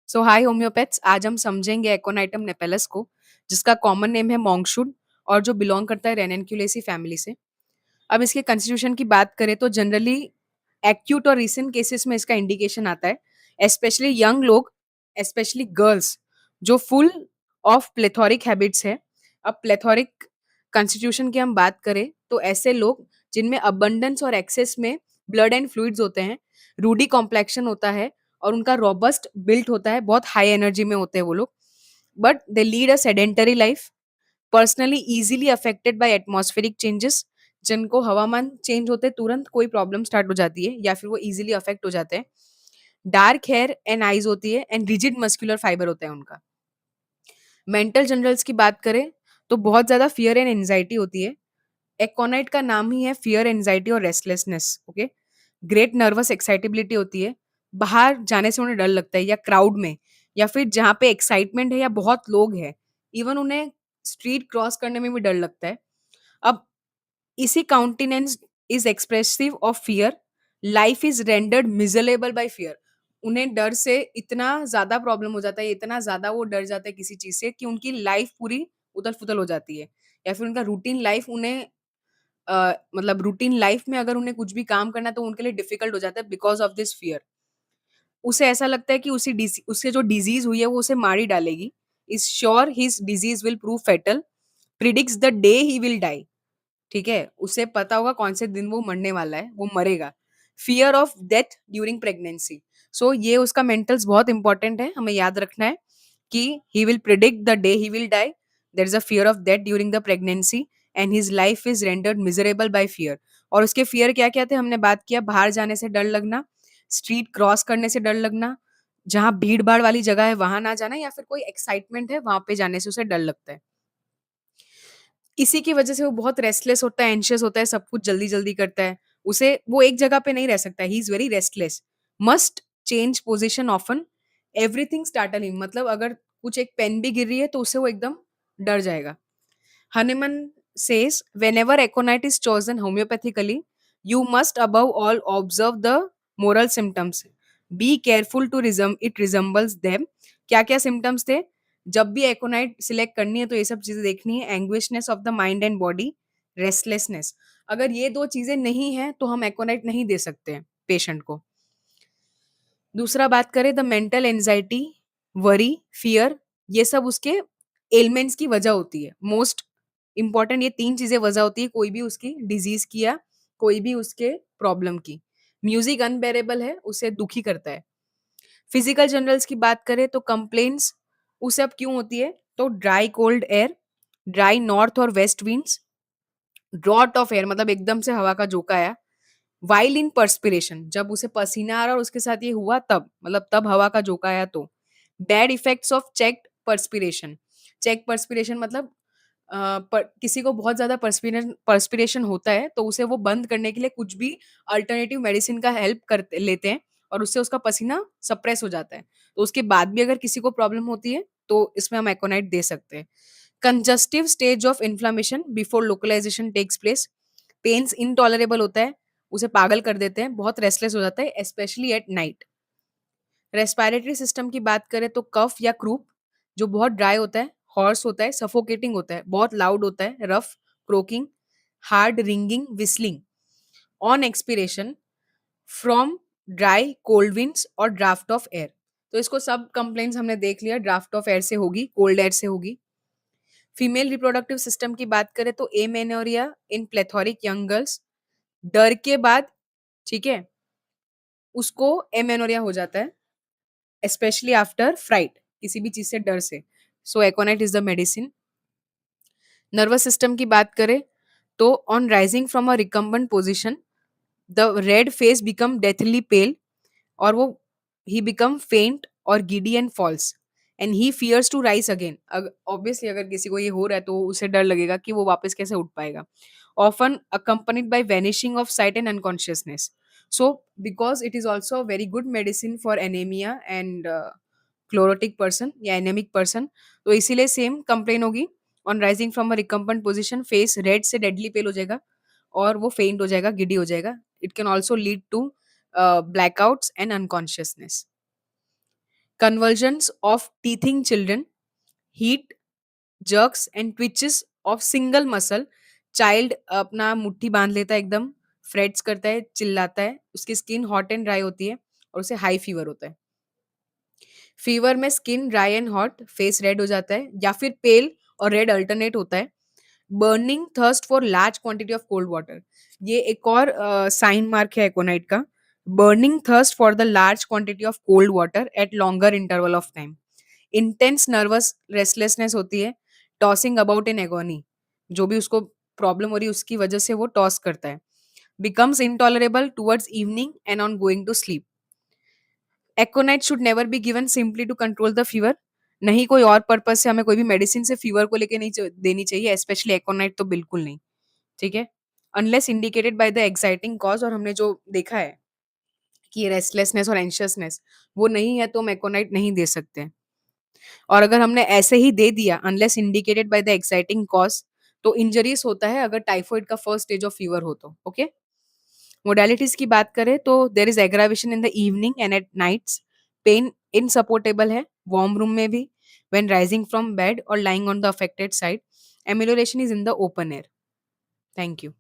सो हाय homeopaths, आज हम समझेंगे एकोनाइटम नेपेलस को, जिसका कॉमन नेम है मोंगशुड और जो बिलोंग करता है रेननक्यूलेसी फैमिली से। अब इसके कंस्टिट्यूशन की बात करें तो जनरली एक्यूट और रीसेंट केसेस में इसका इंडिकेशन आता है, स्पेशली यंग लोग, स्पेशली गर्ल्स जो फुल ऑफ प्लेथोरिक हैबिट्स है। अब प्लेथोरिक कंस्टिट्यूशन की हम बात करें तो ऐसे लोग जिनमें अबंडेंस और एक्सेस में ब्लड एंड फ्लूइड्स होते हैं, रूडी कॉम्प्लेक्शन होता है और उनका रोबस्ट बिल्ट होता है, बहुत हाई एनर्जी में होते हैं वो लोग, but they lead a sedentary life, personally easily affected by atmospheric changes. जिनको हवामान चेंज होते तुरंत कोई प्रॉब्लम स्टार्ट हो जाती है या फिर वो इजीली अफेक्ट हो जाते हैं। डार्क हेयर एंड आईज होती है एंड रिजिड मस्कुलर फाइबर होता है उनका। मेंटल जनरल्स की बात करें तो बहुत ज्यादा फियर एंड एंजाइटी होती है। एकोनाइट का नाम ही है फियर, एंजाइटी और restlessness. Okay, great nervous excitability होती है। बाहर जाने से उन्हें डर लगता है या क्राउड में या फिर जहाँ पे एक्साइटमेंट है या बहुत लोग हैं, इवन उन्हें स्ट्रीट क्रॉस करने में भी डर लगता है। अब इसी countenance is expressive of fear, life is rendered miserable by fear. उन्हें डर से इतना ज्यादा प्रॉब्लम हो जाता है, इतना ज्यादा वो डर जाता है किसी चीज से कि उनकी लाइफ पूरी उथल फुथल हो जाती है, या फिर उनका रूटीन लाइफ उन्हें मतलब रूटीन लाइफ में अगर उन्हें कुछ भी काम करना है तो उनके लिए डिफिकल्ट हो जाता है बिकॉज ऑफ दिस फियर। उसे ऐसा लगता है कि उससे जो डिजीज हुई है वो उसे मार ही डालेगी। Is sure his disease will prove fatal, predicts the day he will die. ठीक है, उसे पता होगा कौन से दिन वो मरने वाला है, वो मरेगा। Fear of death during pregnancy. So ये उसका मेंटल्स बहुत इंपॉर्टेंट है, हमें याद रखना है कि he will predict the day he will die, there is a fear of death during the pregnancy and his life is rendered miserable by fear. और उसके फियर क्या क्या थे हमने बात किया, बाहर जाने से डर लगना, स्ट्रीट क्रॉस करने से डर लगना, जहाँ भीड़ भाड़ वाली जगह है वहां ना जाना, या फिर कोई एक्साइटमेंट है वहां पे जाने से उसे डर लगता है। इसी की वजह से वो बहुत रेस्टलेस होता है, एंशियस होता है, सब कुछ जल्दी-जल्दी करता है। उसे वो एक जगह पे नहीं रह सकता, he is very restless, must change position often, everything startling, मतलब अगर कुछ एक पेन भी गिर रही है तो उससे वो एकदम डर जाएगा। Hahnemann says, whenever aconite is chosen homeopathically, you must above all observe the moral symptoms. Be careful to it resembles them. क्या क्या सिम्टम्स थे? जब भी एकोनाइट सिलेक्ट करनी है तो ये सब चीजें देखनी है, anguishness of the mind and body, restlessness. अगर ये दो चीजें नहीं है तो हम एकोनाइट नहीं दे सकते हैं पेशेंट को। दूसरा बात करें the mental anxiety, worry, fear, ये सब उसके एलिमेंट्स की वजह होती है। मोस्ट इंपॉर्टेंट ये तीन चीजें वजह होती है कोई भी उसकी डिजीज की या कोई भी उसके प्रॉब्लम की। म्यूजिक अनबेरेबल है, उसे दुखी करता है। फिजिकल जनरल्स की बात करें तो कंप्लेन्स उसे अब क्यों होती है, तो dry cold air, dry north और west winds, drought of air मतलब एकदम से हवा का झोंका आया, वाइल इन पर्सपिरेशन जब उसे पसीना आ रहा और उसके साथ ये हुआ तब, मतलब तब हवा का झोंका आया तो। Bad effects of checked perspiration, check perspiration मतलब किसी को बहुत ज्यादा पर्सपिरेशन होता है तो उसे वो बंद करने के लिए कुछ भी अल्टरनेटिव मेडिसिन का हेल्प करते लेते हैं और उससे उसका पसीना सप्रेस हो जाता है। तो उसके बाद भी अगर किसी को प्रॉब्लम होती है तो इसमें हम एकोनाइट दे सकते हैं। Congestive stage of inflammation before localization takes place, pains intolerable होता है, उसे पागल कर देते हैं, बहुत रेस्टलेस हो जाता है specially at night. Respiratory system की बात करें तो कफ या क्रूप जो बहुत ड्राई होता है, हॉर्स होता है, सफोकेटिंग होता है, बहुत लाउड होता है, rough, croaking, hard ringing, whistling. On expiration from dry cold winds और ड्राफ्ट ऑफ एयर। तो इसको सब कंप्लेंट्स हमने देख लिया, ड्राफ्ट ऑफ एयर से होगी, कोल्ड एयर से होगी। फीमेल रिप्रोडक्टिव सिस्टम की बात करें तो एमेनोरिया इन प्लेथोरिक यंग गर्ल्स, डर के बाद, ठीक है, उसको एमेनोरिया हो जाता है स्पेशली आफ्टर फ्राइट, किसी भी चीज से डर से। So aconite is the medicine. Nervous system की बात करें तो on rising from a recumbent position the red face become deathly pale, और वो ही बिकम फेंट और giddy and falls and he fears to rise again. Obviously अगर किसी को ये हो रहा है तो उसे डर लगेगा कि वो वापस कैसे उठ पाएगा। Often accompanied by vanishing of site and unconsciousness. So because it is also a very good medicine for anaemia and chlorotic person या एनेमिक पर्सन, तो इसीलिए सेम कंप्लेन होगी। On rising from a recumbent position face red से deadly पेल हो जाएगा और वो फेंट हो जाएगा, गिडी हो जाएगा। It can also lead to blackouts and unconsciousness. convulsions of teething children, heat, jerks and twitches of single muscle. Child अपना मुट्ठी बांध लेता है एकदम, फ्रेट्स करता है, चिल्लाता है, उसकी स्किन हॉट एंड ड्राई होती है और उसे हाई फीवर होता है। फीवर में skin dry and hot, face red हो जाता है या फिर पेल और रेड अल्टरनेट होता है। Burning thirst for large quantity of cold water, ये एक और साइन मार्क है एकोनाइट का। Burning thirst for the large quantity of cold water at longer interval of time. Intense nervous restlessness होती है, टॉसिंग अबाउट इन एगोनी, जो भी उसको प्रॉब्लम हो रही है उसकी वजह से वो टॉस करता है। Becomes intolerable towards evening and on going to sleep. Aconite should never be given simply to control the fever, नहीं कोई और पर्पज से हमें कोई भी मेडिसिन से फीवर को लेके नहीं देनी चाहिए, स्पेशली एकोनाइट तो बिल्कुल नहीं। ठीक है, unless indicated by the exciting cause, और हमने जो देखा है कि रेस्टलेसनेस और एंशियसनेस वो नहीं है तो हम एकोनाइट नहीं दे सकते। और अगर हमने ऐसे ही दे दिया unless indicated by the exciting cause, तो इंजरीज होता है अगर टाइफाइड का फर्स्ट स्टेज ऑफ फीवर हो तो। ओके, मोडालिटीज की बात करें तो there is aggravation in the evening and at nights, pain insupportable है वार्म रूम में भी, व्हेन राइजिंग फ्रॉम बेड और lying on the affected side, amelioration is in the open air. Thank you.